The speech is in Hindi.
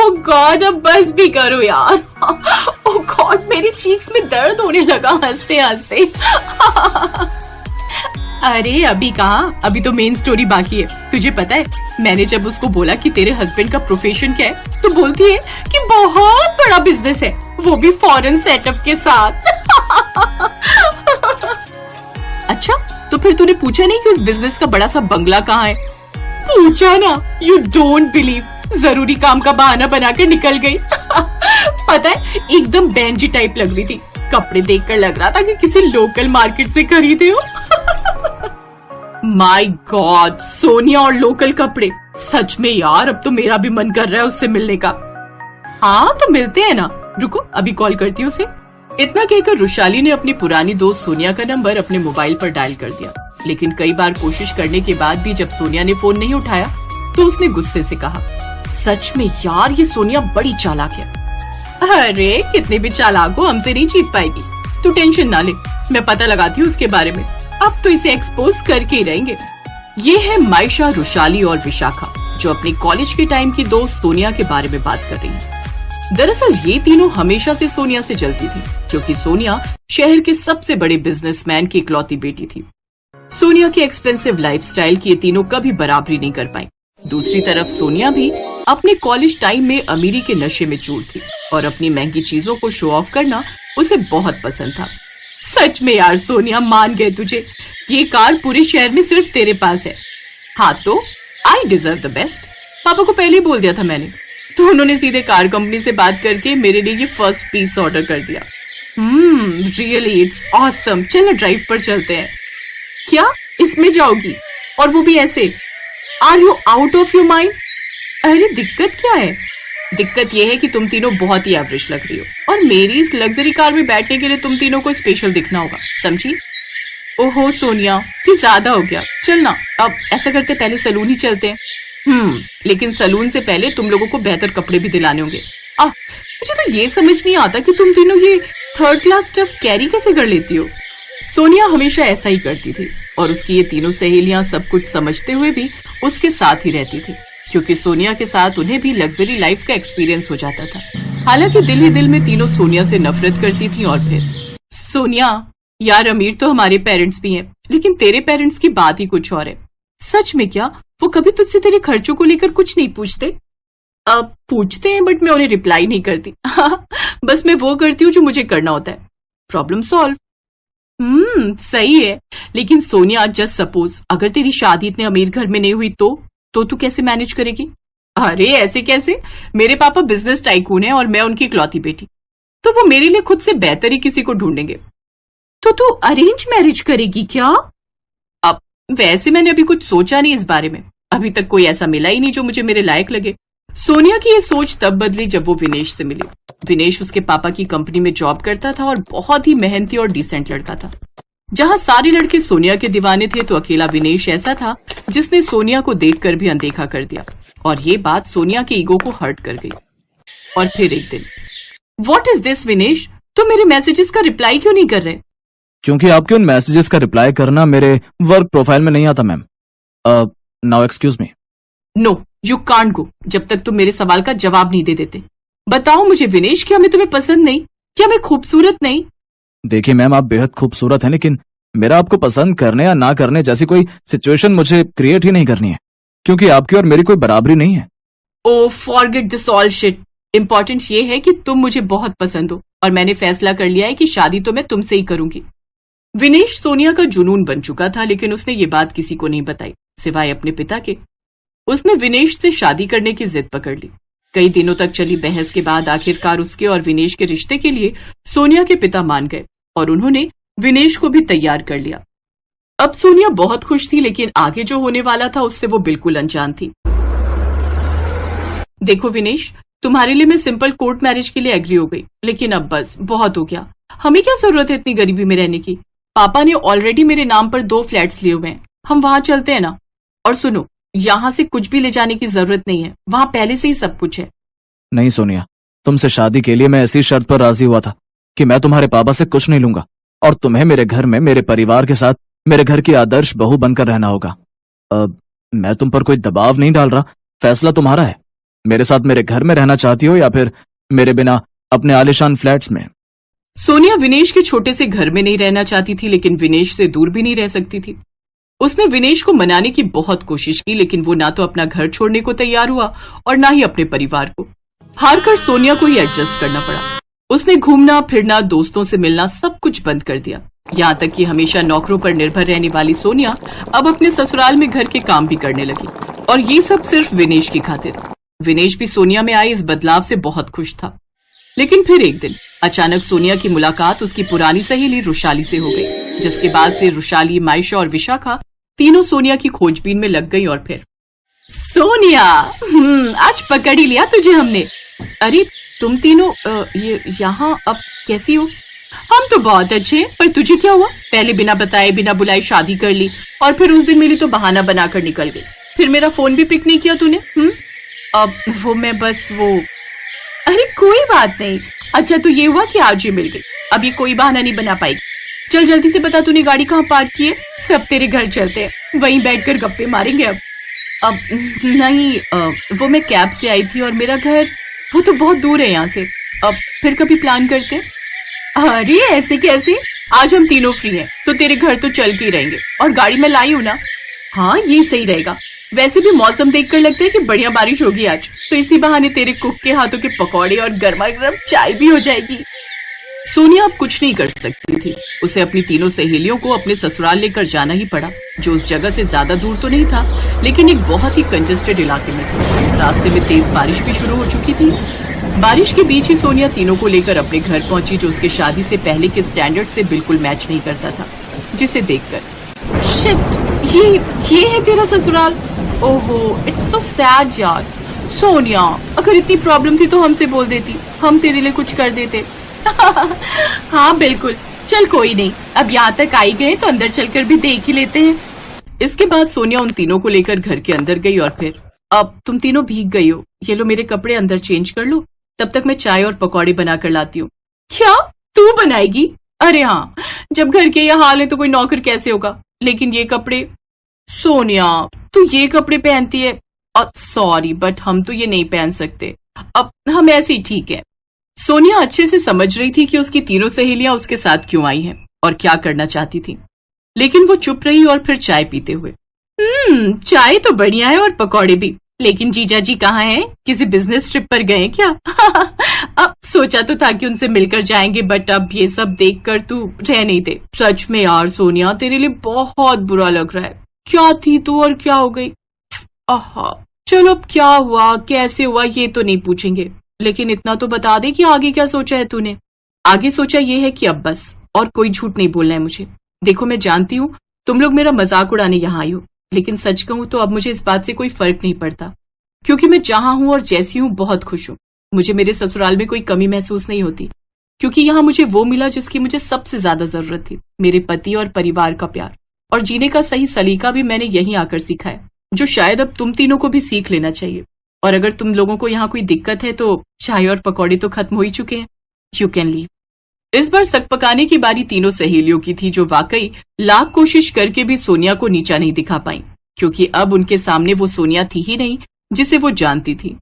ओह गॉड, अब बस भी करो यार। ओह गॉड, मेरी चीक्स में दर्द होने लगा हंसते हंसते। अरे अभी कहाँ, अभी तो मेन स्टोरी बाकी है। तुझे पता है, मैंने जब उसको बोला कि तेरे हस्बैंड का प्रोफेशन क्या है, तो बोलती है कि बहुत बड़ा बिजनेस है, वो भी फॉरेन सेटअप के साथ। अच्छा, तो फिर तूने पूछा नहीं कि उस बिजनेस का बड़ा सा बंगला कहाँ है? पूछा ना, यू डोंट बिलीव, जरूरी काम का बहाना बनाकर निकल गई। पता है, एकदम बेंजी टाइप लग रही थी, कपड़े देखकर लग रहा था कि किसी लोकल मार्केट से खरीदे हो। माय गॉड, सोनिया और लोकल कपड़े, सच में यार अब तो मेरा भी मन कर रहा है उससे मिलने का। हाँ तो मिलते हैं ना, रुको अभी कॉल करती हूँ उसे। इतना कहकर रुशाली ने अपनी पुरानी दोस्त सोनिया का नंबर अपने मोबाइल पर डायल कर दिया, लेकिन कई बार कोशिश करने के बाद भी जब सोनिया ने फोन नहीं उठाया तो उसने गुस्से से कहा, सच में यार ये सोनिया बड़ी चालाक है। अरे कितने भी चालाक हो, हमसे नहीं जीत पाएगी, तू टेंशन ना ले, मैं पता लगाती हूँ उसके बारे में, अब तो इसे एक्सपोज करके ही रहेंगे। ये है मायशा, रुशाली और विशाखा, जो अपने कॉलेज के टाइम की दोस्त सोनिया के बारे में बात कर रही है। दरअसल ये तीनों हमेशा से सोनिया से जलती थी, क्योंकि सोनिया शहर के सबसे बड़े बिजनेसमैन की इकलौती बेटी थी। सोनिया के एक्सपेंसिव लाइफस्टाइल की ये तीनों कभी बराबरी नहीं कर पाई। दूसरी तरफ सोनिया भी अपने कॉलेज टाइम में अमीरी के नशे में चूर थी और अपनी महंगी चीजों को शो ऑफ करना उसे बहुत पसंद था। सच में यार सोनिया, मान गए तुझे, ये कार पूरे शहर में सिर्फ तेरे पास है। हाँ तो आई डिजर्व द बेस्ट, पापा को पहले ही बोल दिया था मैंने, तो उन्होंने सीधे कार कंपनी से बात करके मेरे लिए ये फर्स्ट पीस ऑर्डर कर दिया। रियली इट्स ऑसम, चलो ड्राइव पर चलते हैं। क्या इसमें जाओगी, और वो भी ऐसे? Are you out of your mind? अरे दिक्कत क्या है? दिक्कत ये है कि तुम तीनों बहुत ही एवरेज लग रही हो, और मेरी इस लग्जरी कार में बैठने के लिए तुम तीनों को स्पेशल दिखना होगा, समझी? ओहो सोनिया, कि ज्यादा हो गया, चल ना अब ऐसा करते पहले सलून ही चलते हैं। लेकिन सलून से पहले तुम लोगों को बेहतर कपड़े भी दिलाने होंगे। मुझे तो ये समझ नहीं आता कि तुम तीनों ये थर्ड क्लास स्टफ कैरी कैसे कर लेती हो। सोनिया हमेशा ऐसा ही करती थी, और उसकी ये तीनों सहेलियां सब कुछ समझते हुए भी उसके साथ ही रहती थी, क्योंकि सोनिया के साथ उन्हें भी लग्जरी लाइफ का एक्सपीरियंस हो जाता था। हालांकि दिल ही दिल में तीनों सोनिया से नफरत करती थी। और फिर सोनिया, यार अमीर तो हमारे पेरेंट्स भी हैं, लेकिन तेरे पेरेंट्स की बात ही कुछ और है। सच में क्या वो कभी तुझसे तेरे खर्चों को लेकर कुछ नहीं पूछते? पूछते हैं, बट मैं उन्हें रिप्लाई नहीं करती। बस मैं वो करती हूँ जो मुझे करना होता है, प्रॉब्लम सॉल्व। सही है, लेकिन सोनिया जस्ट सपोज अगर तेरी शादी इतने अमीर घर में नहीं हुई तो तू कैसे मैनेज करेगी? अरे ऐसे कैसे, मेरे पापा बिजनेस टाइकून है और मैं उनकी इकलौती बेटी, तो वो मेरे लिए खुद से बेहतर ही किसी को ढूंढेंगे। तो तू अरेंज मैरिज करेगी क्या? अब वैसे मैंने अभी कुछ सोचा नहीं इस बारे में, अभी तक कोई ऐसा मिला ही नहीं जो मुझे मेरे लायक लगे। सोनिया की ये सोच तब बदली जब वो विनेश से मिली। विनेश उसके पापा की कंपनी में जॉब करता था और बहुत ही मेहनती और डिसेंट लड़का था। जहां सारे लड़के सोनिया के दीवाने थे, तो अकेला विनेश ऐसा था जिसने सोनिया को देखकर भी अनदेखा कर दिया, और ये बात सोनिया के ईगो को हर्ट कर गई। और फिर एक दिन, व्हाट इज दिस विनेश, तुम मेरे मैसेजेस का रिप्लाई क्यों नहीं कर रहे? क्योंकि आपके उन मैसेजेस का रिप्लाई करना मेरे वर्क प्रोफाइल में नहीं आता ma'am. Now excuse me. No you can't go जब तक तुम मेरे सवाल का जवाब नहीं दे देते। बताओ मुझे विनेश, क्या मैं तुम्हें पसंद नहीं? क्या मैं खूबसूरत नहीं? देखिए मैम, आप बेहद खूबसूरत हैं, लेकिन मेरा आपको पसंद करने या ना करने जैसी कोई सिचुएशन मुझे क्रिएट ही नहीं करनी है, क्योंकि आपकी और मेरी कोई बराबरी नहीं है। Oh forget this all shit, important ये है कि तुम मुझे बहुत पसंद हो, और मैंने फैसला कर लिया है कि शादी तो मैं तुमसे ही करूंगी। विनेश सोनिया का जुनून बन चुका था, लेकिन उसने ये बात किसी को नहीं बताई सिवाय अपने पिता के। उसने विनेश से शादी करने की जिद पकड़ ली। कई दिनों तक चली बहस के बाद आखिरकार उसके और विनेश के रिश्ते के लिए सोनिया के पिता मान गए, और उन्होंने विनेश को भी तैयार कर लिया। अब सोनिया बहुत खुश थी, लेकिन आगे जो होने वाला था उससे वो बिल्कुल अनजान थी। देखो विनेश, तुम्हारे लिए मैं सिंपल कोर्ट मैरिज के लिए एग्री हो गई, लेकिन अब बस बहुत हो गया। हमें क्या जरूरत है इतनी गरीबी में रहने की? पापा ने ऑलरेडी मेरे नाम पर 2 फ्लैट्स लिए हुए हैं, हम वहां चलते हैं ना? और सुनो, यहाँ से कुछ भी ले जाने की जरूरत नहीं है, वहां पहले से ही सब कुछ है। नहीं सोनिया, तुमसे शादी के लिए मैं ऐसी शर्त पर राजी हुआ था कि मैं तुम्हारे पापा से कुछ नहीं लूंगा, और तुम्हें मेरे घर में मेरे परिवार के साथ मेरे घर की आदर्श बहू बनकर रहना होगा। मैं तुम पर कोई दबाव नहीं डाल रहा, फैसला तुम्हारा है। मेरे साथ मेरे घर में रहना चाहती हो या फिर मेरे बिना अपने आलीशान फ्लैट्स में? सोनिया विनेश के छोटे से घर में नहीं रहना चाहती थी, लेकिन विनेश से दूर भी नहीं रह सकती थी। उसने विनेश को मनाने की बहुत कोशिश की, लेकिन वो ना तो अपना घर छोड़ने को तैयार हुआ और ना ही अपने परिवार को। हारकर सोनिया को ही एडजस्ट करना पड़ा। उसने घूमना फिरना, दोस्तों से मिलना सब कुछ बंद कर दिया। यहाँ तक कि हमेशा नौकरों पर निर्भर रहने वाली सोनिया अब अपने ससुराल में घर के काम भी करने लगी, और ये सब सिर्फ विनेश की खातिर। विनेश भी सोनिया में आए इस बदलाव से बहुत खुश था। लेकिन फिर एक दिन अचानक सोनिया की मुलाकात उसकी पुरानी सहेली रुशाली से हो गई, जिसके बाद से रुशाली, मायशा और विशाखा तीनों सोनिया की खोजबीन में लग गई। और फिर सोनिया, आज पकड़ ही लिया तुझे हमने। अरे तुम तीनों यहाँ अब कैसी हो? हम तो बहुत अच्छे हैं, पर तुझे क्या हुआ? पहले बिना बताए बिना बुलाए शादी कर ली, और फिर उस दिन मिली तो बहाना बनाकर निकल गई। फिर मेरा फोन भी पिक नहीं किया तूने। अब वो मैं बस वो अरे कोई बात नहीं। अच्छा तो ये हुआ कि आज ही मिल गई, अब ये कोई बहाना नहीं बना पाएगी। चल जल्दी से बता तूने गाड़ी कहाँ पार्क की है, सब तेरे घर चलते हैं, वहीं बैठकर गप्पे मारेंगे। अब नहीं, वो मैं कैब से आई थी और मेरा घर वो तो बहुत दूर है यहाँ से। अब फिर कभी प्लान करते हैं। अरे ऐसे कैसे? आज हम तीनों फ्री हैं, तो तेरे घर तो चल के रहेंगे, और गाड़ी में लाई हूँ ना। हाँ ये सही रहेगा। वैसे भी मौसम देखकर लगता है कि बढ़िया बारिश होगी आज, तो इसी बहाने तेरे कुक के हाथों के पकौड़े और गर्मा गर्म चाय भी हो जाएगी। सोनिया अब कुछ नहीं कर सकती थी। उसे अपनी तीनों सहेलियों को अपने ससुराल लेकर जाना ही पड़ा, जो उस जगह से ज्यादा दूर तो नहीं था, लेकिन एक बहुत ही कंजेस्टेड इलाके में था। रास्ते में तेज बारिश भी शुरू हो चुकी थी। बारिश के बीच ही सोनिया तीनों को लेकर अपने घर पहुंची, जो उसके शादी से पहले के स्टैंडर्ड से बिल्कुल मैच नहीं करता था। जिसे देखकर शिट, ये है तेरा ससुराल? ओहो, इट्स सो सैड यार। सोनिया, अगर इतनी प्रॉब्लम थी तो हमसे बोल देती, हम तेरे लिए कुछ कर देते। हाँ बिल्कुल, चल कोई नहीं, अब यहाँ तक आई गए तो अंदर चलकर भी देख ही लेते हैं। इसके बाद सोनिया उन तीनों को लेकर घर के अंदर गई, और फिर अब तुम तीनों भीग गई हो, ये लो मेरे कपड़े, अंदर चेंज कर लो, तब तक मैं चाय और पकौड़े बनाकर लाती हूँ। क्या तू बनाएगी? अरे हाँ, जब घर के यह हाल है तो कोई नौकर कैसे होगा। लेकिन ये कपड़े, सोनिया तू ये कपड़े पहनती है? सॉरी बट हम तो ये नहीं पहन सकते, अब हम ऐसे ही ठीक है। सोनिया अच्छे से समझ रही थी कि उसकी तीनों सहेलियां उसके साथ क्यों आई हैं और क्या करना चाहती थी, लेकिन वो चुप रही और फिर चाय पीते हुए, चाय तो बढ़िया है और पकौड़े भी, लेकिन जीजा जी कहाँ हैं? किसी बिजनेस ट्रिप पर गए क्या? अब सोचा तो था कि उनसे मिलकर जाएंगे, बट अब ये सब देखकर तू रह नहीं दे। सच में यार सोनिया, तेरे लिए बहुत बुरा लग रहा है। क्या थी तू और क्या हो गई? आहा, चलो अब क्या हुआ कैसे हुआ ये तो नहीं पूछेंगे, लेकिन इतना तो बता दे कि आगे क्या सोचा है तूने। आगे सोचा ये है कि अब बस और कोई झूठ नहीं बोलना है मुझे। देखो मैं जानती हूँ तुम लोग मेरा मजाक उड़ाने यहाँ आई हो, लेकिन सच कहूँ तो अब मुझे इस बात से कोई फर्क नहीं पड़ता, क्योंकि मैं जहाँ हूँ और जैसी हूँ बहुत खुश हूँ। मुझे मेरे ससुराल में कोई कमी महसूस नहीं होती, क्योंकि यहाँ मुझे वो मिला जिसकी मुझे सबसे ज्यादा जरूरत थी, मेरे पति और परिवार का प्यार। और जीने का सही सलीका भी मैंने यहीं आकर सीखा है, जो शायद अब तुम तीनों को भी सीख लेना चाहिए। और अगर तुम लोगों को यहाँ कोई दिक्कत है तो चाय और पकौड़े तो खत्म हो ही चुके हैं, यू कैन लीव। इस बार सक पकाने की बारी तीनों सहेलियों की थी, जो वाकई लाख कोशिश करके भी सोनिया को नीचा नहीं दिखा पाई, क्योंकि अब उनके सामने वो सोनिया थी ही नहीं जिसे वो जानती थी।